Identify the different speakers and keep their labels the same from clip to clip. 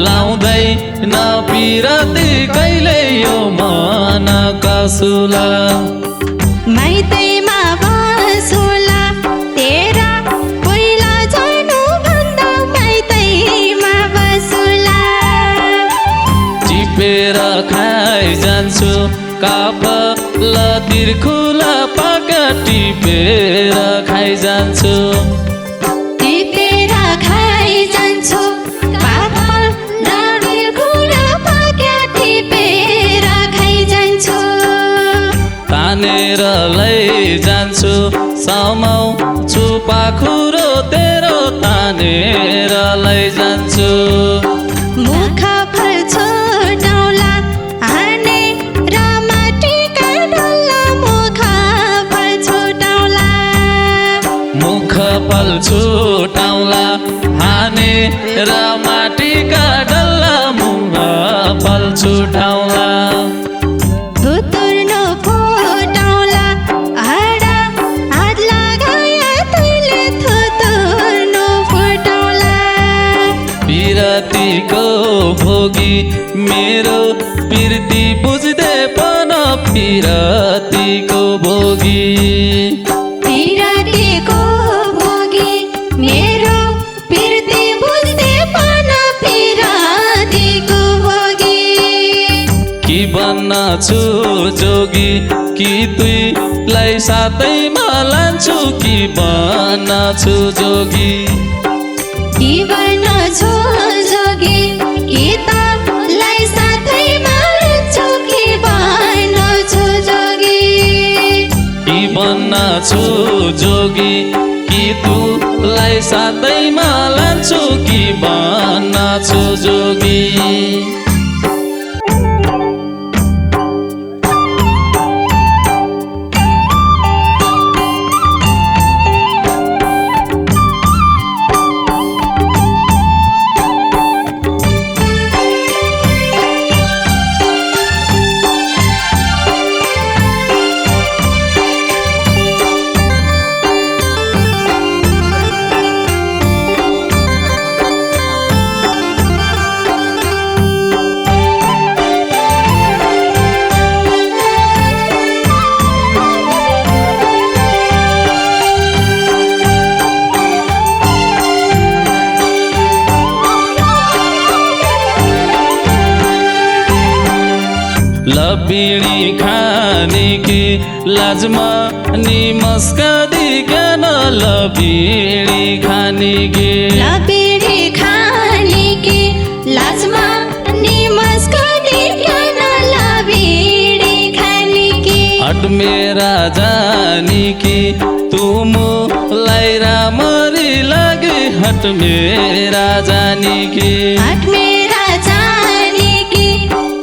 Speaker 1: लाउँदै नपिरती कहिले यो मन कसुला
Speaker 2: माइतैमा बसुला तेरा पहिला जानु भन्दा माइतैमा बसुला
Speaker 1: टिपेर खाइ जान्छु कापल तिर्खुला पाका टिपेर खाइ जान्छु
Speaker 2: टिपेर खाइ जान्छु कापल तिर्खुला पाका टिपेर खाइ जान्छु
Speaker 1: तानेर लैजान्छु समाउँछु पाखुरो तेरो तानेर लैजान्छु
Speaker 2: मुख फल छोटाउला हाने र माटीका डल्ला मुख फल छोटाउला
Speaker 1: मुख फल छुटाउला हाने र माटीका डल्ला मुख फल छुटाउला
Speaker 2: थुतुर्नु फुटाउला हाडा हात लगाया तैले थुतुर्नु फुटाउला
Speaker 1: पिरतीको भोगी मेरो पिर्ती बुझ्दै पन पिरतीको भोगी
Speaker 2: पिरतीको भोगी मेरो पिर्ती बुझ्दै पन पिरतीको भोगी
Speaker 1: कि बन्न छु जोगी कि तुईलाई साथैमा लान्छु कि बन्न छु जोगी
Speaker 2: कि बन्न छु जोगी कि तलाई साथैमा लान्छु कि बन्न छु जोगी
Speaker 1: कि बन्न छु जोगी कि तुलाई साथैमा लान्छु कि बन्न छु जोगी लबिणी खाने कि लाजमा निमस्का दिकन लबिणी खाने कि
Speaker 2: लबिडी खाने कि लाजमा निमस्का दिकन लबिडी खाने कि
Speaker 1: हट मेरा जानी कि तुमलाई रामरी लागे हट मेरा जानी कि
Speaker 2: हट मेरा जाने कि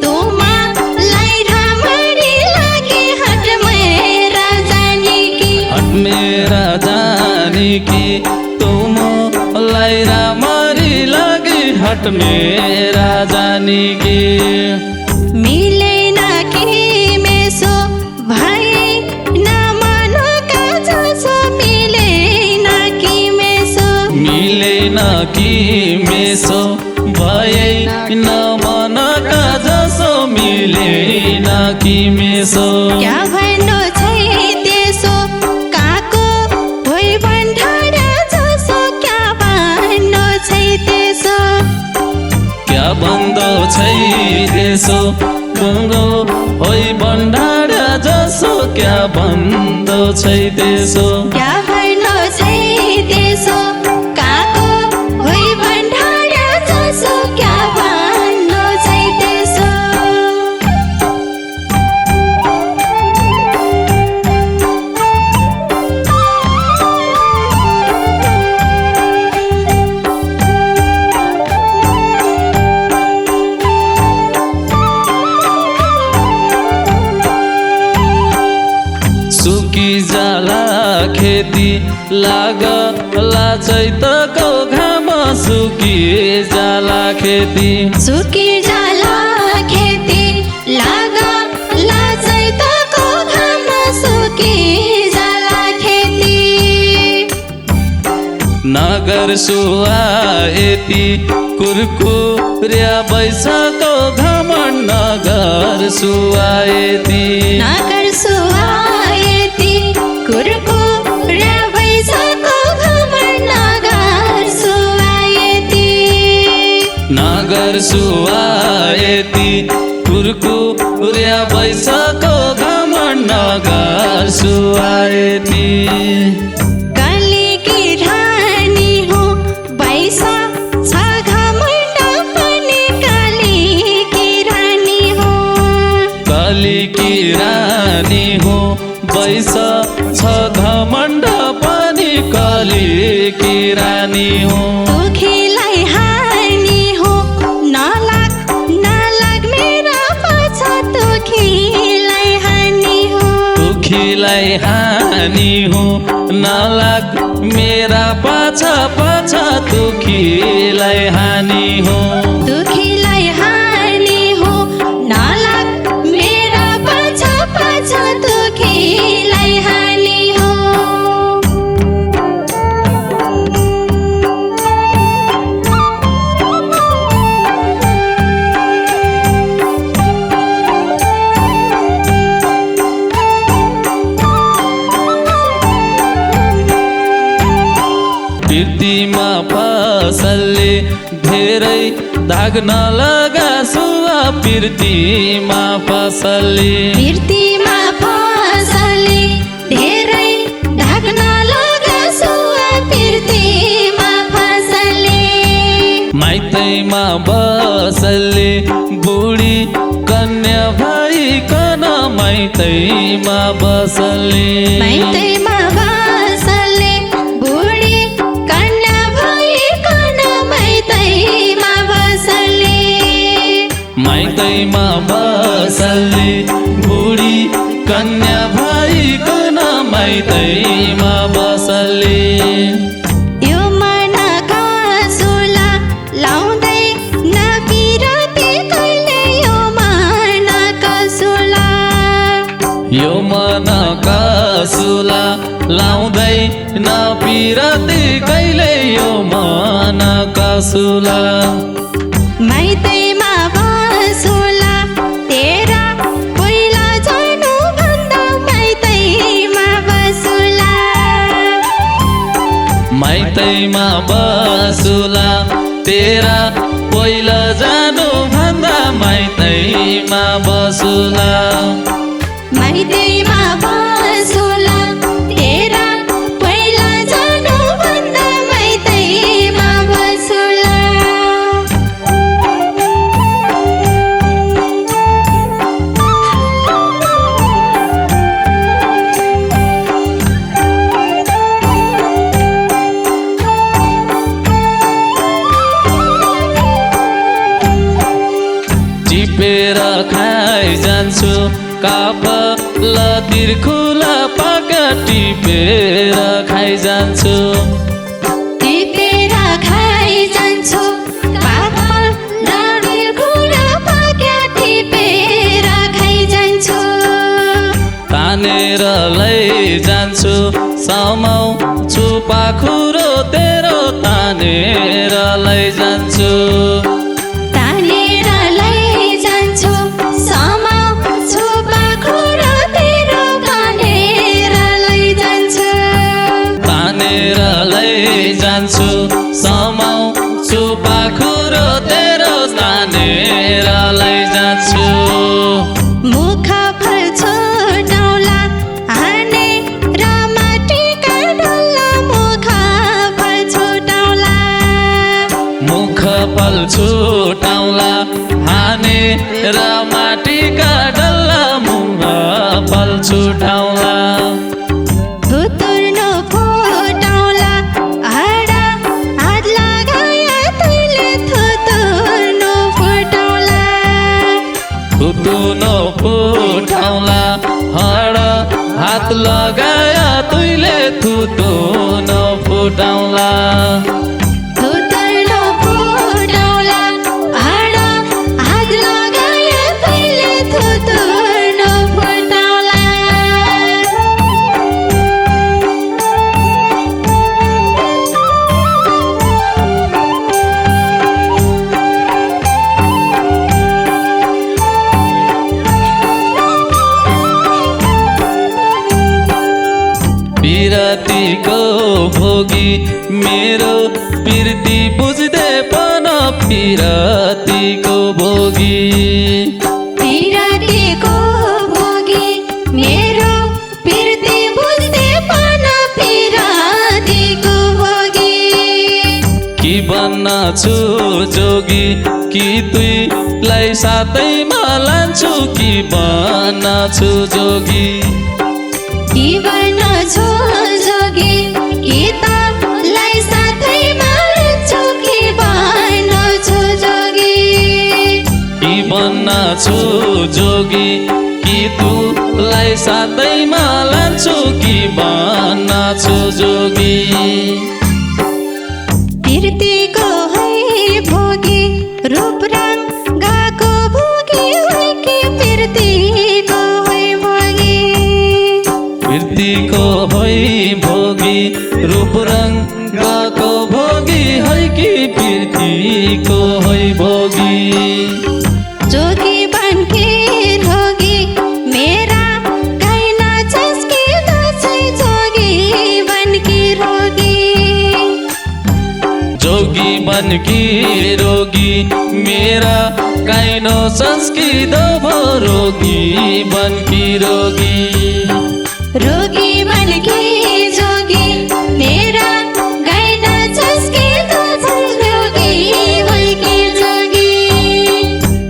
Speaker 2: तुमलाई राम्ररी लागे हट मेरा जाने कि
Speaker 1: हट मेरा जानी कि तुमलाई रामरी लागे हट मेरा जानी कि
Speaker 2: मिलेन कि मेसो भए न मनका जसो मिलेन कि मेसो
Speaker 1: मिलेन कि मेसो भए न मनका जसो मिलेन कि मेसो
Speaker 2: क्या भन्नु छै त्यसो काको होइ भन्डारा जसो क्या भन्नु छै त्यसो
Speaker 1: क्या बन्दो छै त्यसो गङ्गो होइ भण्डारा जसो क्या बन्दो छै त्यसो
Speaker 2: क्या भन्नु छै त्यसो काको होइ भन्डारा जसो क्या भन्नु छै त्यसो
Speaker 1: सुकी जाला खेती लागला चैतको घाम सुकी जाला खेती
Speaker 2: सुकी जाला खेती लागला चैतको घाम सुकी जाला खेती
Speaker 1: नगर सुहा यति कुरकुर्या बैसाको घमण्ड नगर सुवाएती
Speaker 2: नगर सुवाएती कुरकुर्या बैसाको घमण्ड नगर सुवाएती
Speaker 1: नगर सुवाएती कुरकुर्या बैसाको घमण्ड नगर सुवाएती
Speaker 2: कालीकी रानी हो बैसा छ घमण्ड पनि कालीकी रानी हो
Speaker 1: कालीकी रानी हो बैसा छ घमण्ड पनि कालीकी रानी हो
Speaker 2: दुखीलाई हानि हो नलाग मेरा पाछा दुखीलाई हानि हो
Speaker 1: दुखीलाई हानि हो नलाग मेरा पाछा पाछा दुखीलाई हानि हो
Speaker 2: दुखीलाई हानि हो नलाग मेरा पाछा पाछा दुखीलाई हानि हो
Speaker 1: पिर्तीमा पसलले धेरै धाग नलगासु पिर्तीमा पसलले
Speaker 2: पिर्तीमा पसलले धेरै धाग नलगासु पिर्तीमा पसलले
Speaker 1: माइतैमा बसलले बुढी कन्या भइकन माइतैमा बसलले
Speaker 2: माइतैमा बसलले बुढी कन्या भइकन माइतैमा बसलले
Speaker 1: माइतैमा बसलले बुढी कन्या भइकन माइतैमा बसलले
Speaker 2: यो मनका सुला लाउँदै नपिरती कहिले यो मनका सुला
Speaker 1: यो मनका सुला लाउँदै नपिरती कहिले यो मनका सुला
Speaker 2: माइतैमा बसुला तेरा पहिला जानु भन्दा माइतैमा बसुला
Speaker 1: माइतैमा बसुला तेरा पहिला जानु भन्दा माइतैमा बसुला
Speaker 2: माइतैमा बसुला तेरा पहिला जानु भन्दा माइतैमा बसुला
Speaker 1: टिपेर खाइ जान्छु काफल तिर्खुला पाका टिपेर खाइ जान्छु
Speaker 2: टिपेर खाइ जान्छु पापल तिर्खुला पाका टिपेर खाइ जान्छु
Speaker 1: तानेर लैजान्छु समाउँछु पाखुरो तेरो तानेर लैजान्छु
Speaker 2: तानेर लैजान्छु समाउँछु पाखुरो तेरो तानेर लैजान्छु
Speaker 1: तानेर लैजान्छु समाउँछु पाखुरो तेरो तानेर लैजान्छु
Speaker 2: मुख फल छोटाउला हाने र माटीका डल्ला मुख फल छोटाउला
Speaker 1: मुख फल छुटाउला हाने र माटीका डल्ला मुख फल छुटाउला
Speaker 2: थुतुर्नु फुटाउला हाडा हात लगाया तैले थुतुर्नु फुटाउला
Speaker 1: थुतुनो फुटाउला हड हात लगाया तुइले थुतुनो फुटाउला
Speaker 2: थुतुर्नु फुटाउला हाडा हात लगाया तैले थुतुर्नु फुटाउला
Speaker 1: पिरतीको भोगी मेरो पिर्ती बुझ्दै पन पिरतीको भोगी
Speaker 2: पिरतीको भोगी मेरो पिर्ती बुझ्दै पन पिरतीको भोगी
Speaker 1: कि बन्न छु जोगी कि तुईलाई साथैमा लान्छु कि बन्न छु जोगी
Speaker 2: कि बन्न छु जोगी कि तलाई साथैमा लान्छु कि बन्न छु जोगी
Speaker 1: कि बन्न छु जोगी कि तुलाई साथैमा लान्छु कि बन्न छु जोगी
Speaker 2: पिर्तीको है भोगी रूप रङ गाको भोगी है कि पिर्तीको है भोगी
Speaker 1: पिर्तीको है भोगी रूप रङ्गको भोगी है कि पिर्तीको है भोगी
Speaker 2: जोगी बनके रोगी मेरा गाई नाचस् कि नाचै जोगी बनके रोगी
Speaker 1: जोगी बनकी रोगी मेरा काइनो संस्कृत भो रोगी बनकी रोगी
Speaker 2: रोगी बनके जोगी मेरा गाई नाचस् कि नाचै जोगी बनके जोगी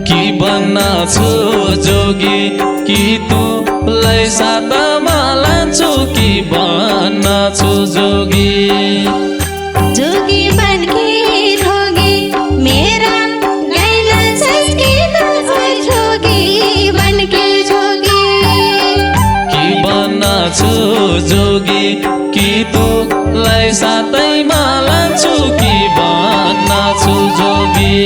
Speaker 1: कि बन्न छु जोगी कि तुलाई साथमा लान्छु कि बन्न छु जोगी
Speaker 2: जोगी बनके रोगी मेरा गाई नाचस् कि नाचै जोगी बनके जोगी
Speaker 1: कि बन्न छु जोगी कि तुलाई साथैमा लान्छु कि बन्न छु जोगी